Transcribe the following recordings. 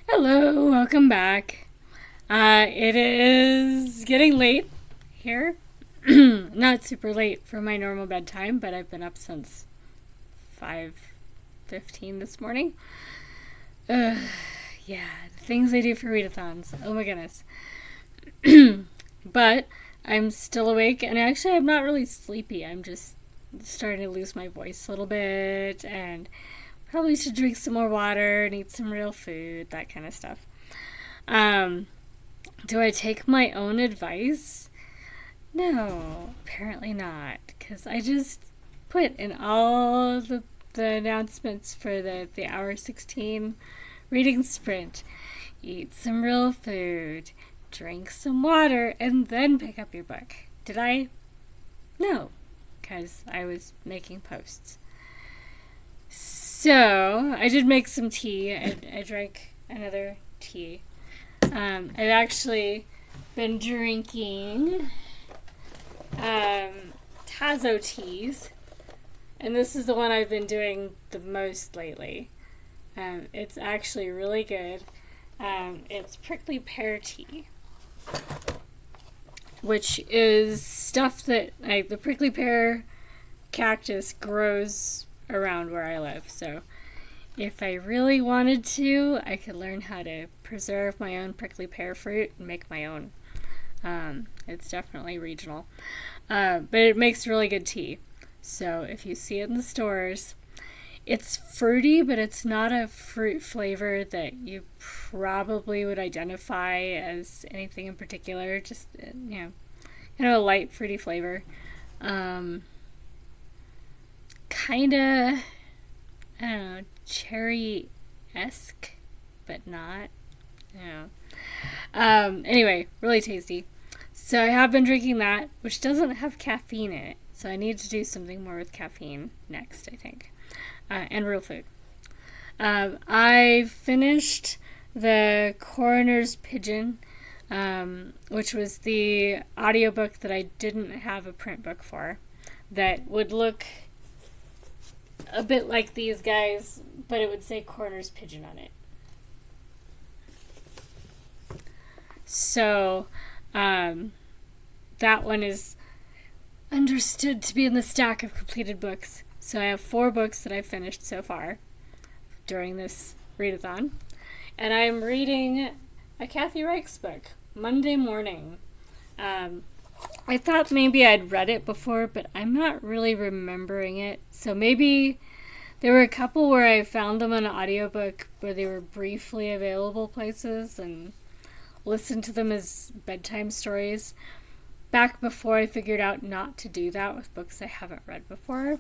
Hello, welcome back. It is getting late here. Not super late for my normal bedtime, but I've been up since 5:15 this morning. Uh, yeah, the things I do for readathons. Oh my goodness. But I'm still awake, and actually, I'm not really sleepy. I'm just starting to lose my voice a little bit, and probably should drink some more water and eat some real food, that kind of stuff. Um, do I take my own advice? No, apparently not, because I just put in all the announcements for the hour 16 reading sprint. Eat some real food, drink some water, and then pick up your book. Did I? No, because I was making posts. So, I did make some tea. I drank another tea. I've actually been drinking Tazo teas, and this is the one I've been doing the most lately. It's actually really good. It's prickly pear tea, which is stuff that the prickly pear cactus grows around where I live. So if I really wanted to, I could learn how to preserve my own prickly pear fruit and make my own. It's definitely regional. But it makes really good tea. So if you see it in the stores, it's fruity, but it's not a fruit flavor that you probably would identify as anything in particular. Just, kind of a light, fruity flavor. Kind of, I don't know, cherry-esque, but not. Anyway, really tasty. So I have been drinking that, which doesn't have caffeine in it. So I need to do something more with caffeine next, I think. And real food. I finished The Coroner's Pigeon, which was the audiobook that I didn't have a print book for, that would look a bit like these guys, but it would say Coroner's Pigeon on it. So, that one is understood to be in the stack of completed books. So I have 4 books that I've finished so far during this readathon. And I'm reading a Kathy Reichs book, Monday Morning. I thought maybe I'd read it before, but I'm not really remembering it. So maybe there were a couple where I found them on an audiobook where they were briefly available places and listened to them as bedtime stories back before I figured out not to do that with books I haven't read before.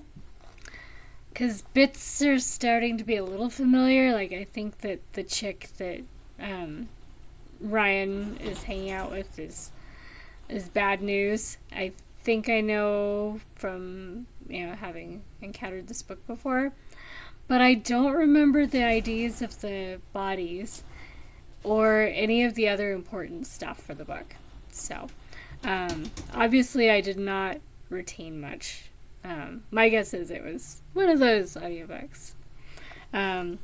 Because bits are starting to be a little familiar. Like, I think that the chick that Ryan is hanging out with is bad news. I think I know from, having encountered this book before. But I don't remember the IDs of the bodies or any of the other important stuff for the book. So, obviously I did not retain much. My guess is it was one of those audiobooks. But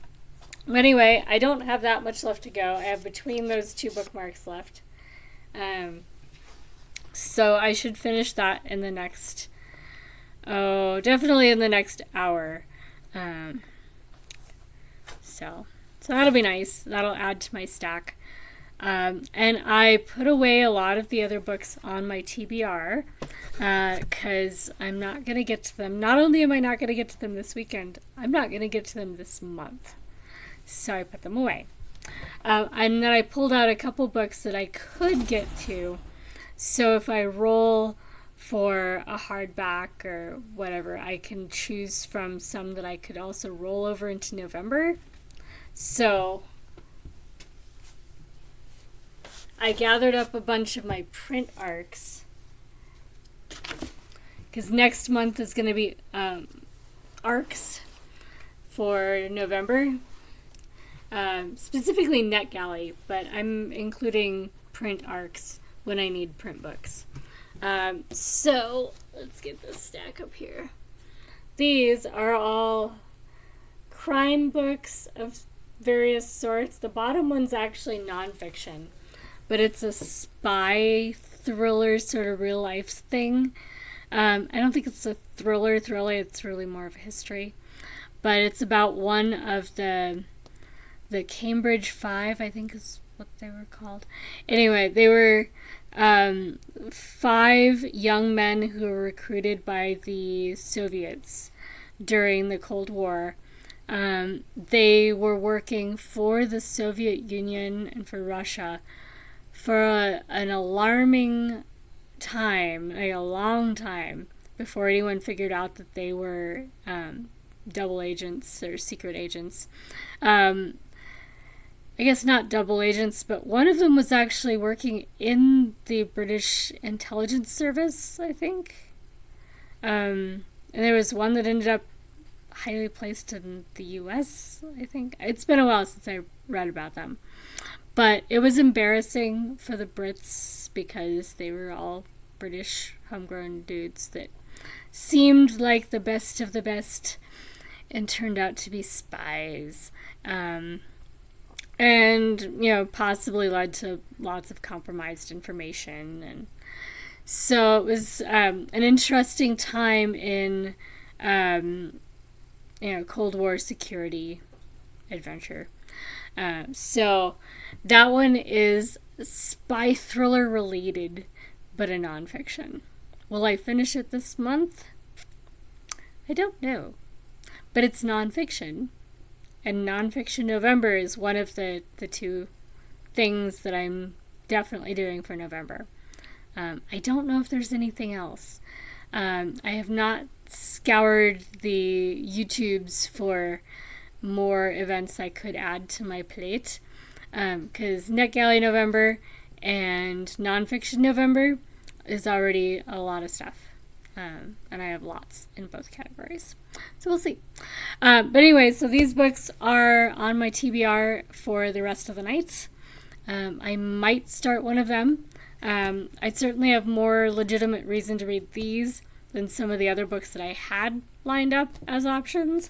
anyway, I don't have that much left to go. I have between those 2 bookmarks left. So I should finish that in the next, definitely in the next hour. So that'll be nice. That'll add to my stack. And I put away a lot of the other books on my TBR because I'm not going to get to them. Not only am I not going to get to them this weekend, I'm not going to get to them this month. So I put them away. And then I pulled out a couple books that I could get to. So if I roll for a hardback or whatever, I can choose from some that I could also roll over into November. So I gathered up a bunch of my print arcs because next month is going to be arcs for November, specifically NetGalley, but I'm including print arcs when I need print books. So let's get this stack up here. These are all crime books of various sorts. The bottom one's actually nonfiction, but it's a spy thriller sort of real life thing. I don't think it's a thriller, it's really more of a history. But it's about one of the Cambridge Five, I think is what they were called. Anyway, they were 5 young men who were recruited by the Soviets during the Cold War. They were working for the Soviet Union and for Russia for an alarming time, a long time, before anyone figured out that they were double agents or secret agents. I guess not double agents, but one of them was actually working in the British intelligence service, I think. And there was one that ended up highly placed in the US, I think. It's been a while since I read about them. But it was embarrassing for the Brits because they were all British homegrown dudes that seemed like the best of the best and turned out to be spies. And, possibly led to lots of compromised information. And so it was an interesting time in, Cold War security adventure. So that one is spy thriller related, but a nonfiction. Will I finish it this month? I don't know. But it's nonfiction. And Nonfiction November is one of the 2 things that I'm definitely doing for November. I don't know if there's anything else. I have not scoured the YouTubes for more events I could add to my plate. Because NetGalley November and Nonfiction November is already a lot of stuff. And I have lots in both categories. So we'll see. But anyway, so these books are on my TBR for the rest of the night. I might start one of them. I certainly have more legitimate reason to read these than some of the other books that I had lined up as options.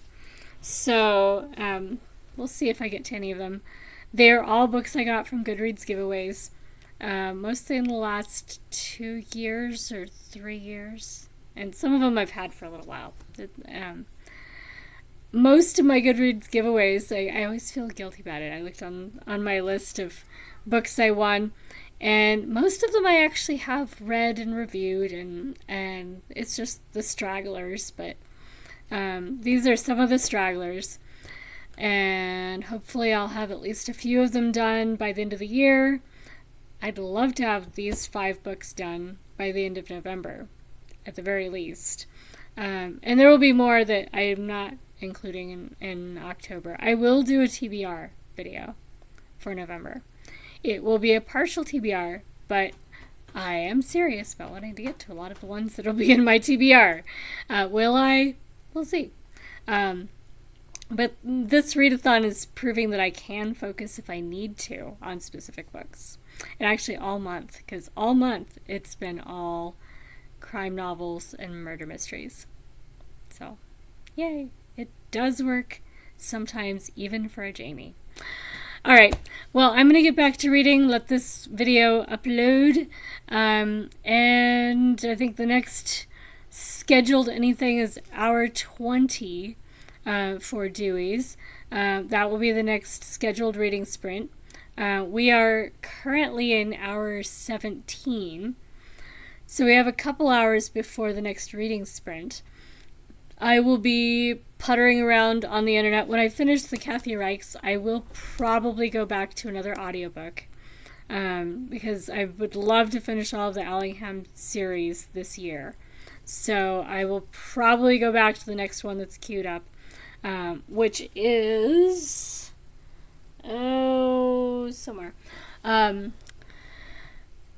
So we'll see if I get to any of them. They're all books I got from Goodreads giveaways, mostly in the last 2 years or 3 years. And some of them I've had for a little while. Most of my Goodreads giveaways, I always feel guilty about it. I looked on my list of books I won, and most of them I actually have read and reviewed, and it's just the stragglers. But these are some of the stragglers, and hopefully I'll have at least a few of them done by the end of the year. I'd love to have these 5 books done by the end of November, at the very least. And there will be more that I am not including in October. I will do a TBR video for November. It will be a partial TBR, but I am serious about wanting to get to a lot of the ones that will be in my TBR. Will I? We'll see. But this readathon is proving that I can focus if I need to on specific books. And actually all month, because all month it's been all crime novels and murder mysteries. So, yay. It does work sometimes, even for a Jamie. All right. Well, I'm going to get back to reading, let this video upload. And I think the next scheduled anything is hour 20 for Dewey's. That will be the next scheduled reading sprint. We are currently in hour 17. So we have a couple hours before the next reading sprint. I will be puttering around on the internet. When I finish the Kathy Reichs, I will probably go back to another audiobook because I would love to finish all of the Allingham series this year. So I will probably go back to the next one that's queued up, which is... somewhere.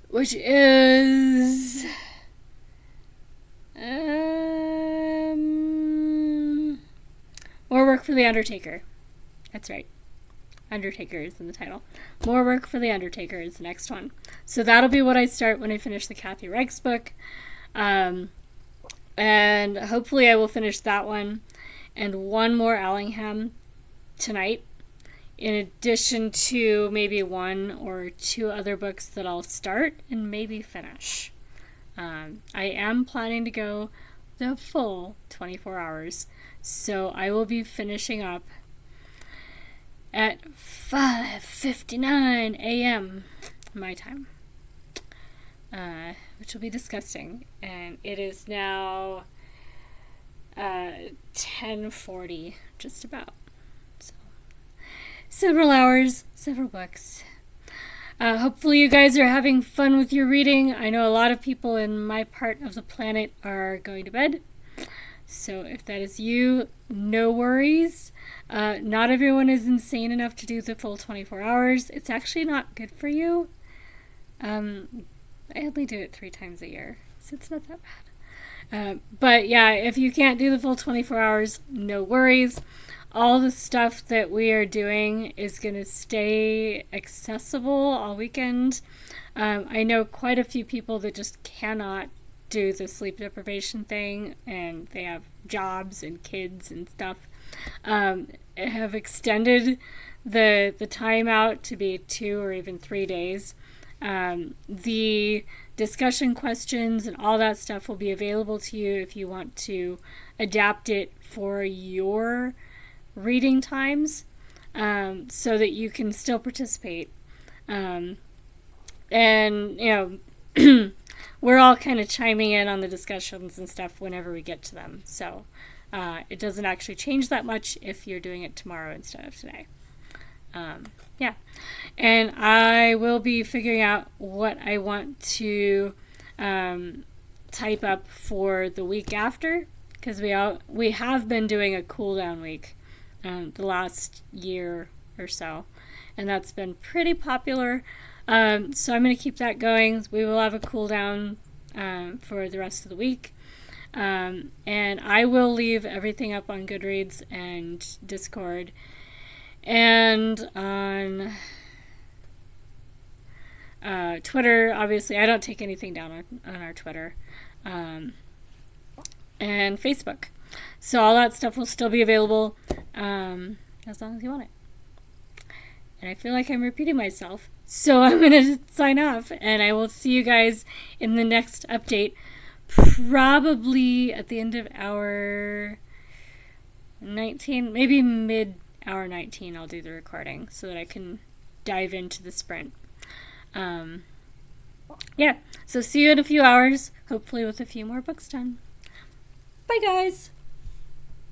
Which is... More Work for the Undertaker. That's right. Undertaker is in the title. More Work for the Undertaker is the next one. So that'll be what I start when I finish the Kathy Reichs book. And hopefully I will finish that one and one more Allingham tonight. in addition to maybe 1 or 2 other books that I'll start and maybe finish. I am planning to go the full 24 hours, so I will be finishing up at 5:59 a.m. my time, which will be disgusting. And it is now 10:40, just about. So, several hours, several books. Hopefully you guys are having fun with your reading. I know a lot of people in my part of the planet are going to bed. So if that is you, no worries. Not everyone is insane enough to do the full 24 hours. It's actually not good for you. I only do it 3 times a year, so it's not that bad. But yeah, if you can't do the full 24 hours, no worries. All the stuff that we are doing is going to stay accessible all weekend. I know quite a few people that just cannot do the sleep deprivation thing, and they have jobs and kids and stuff. Have extended the time out to be 2 or even 3 days. The discussion questions and all that stuff will be available to you if you want to adapt it for your reading times, so that you can still participate. And, you know, we're all kind of chiming in on the discussions and stuff whenever we get to them. So it doesn't actually change that much if you're doing it tomorrow instead of today. Yeah. And I will be figuring out what I want to type up for the week after, because we have been doing a cool down week the last year or so, and that's been pretty popular. So I'm going to keep that going. We will have a cool down for the rest of the week. And I will leave everything up on Goodreads and Discord and on Twitter. Obviously, I don't take anything down on our Twitter, and Facebook. So all that stuff will still be available as long as you want it. And I feel like I'm repeating myself, so I'm going to sign off, and I will see you guys in the next update, probably at the end of hour 19, maybe mid-hour 19 I'll do the recording so that I can dive into the sprint. Yeah, so see you in a few hours, hopefully with a few more books done. Bye, guys!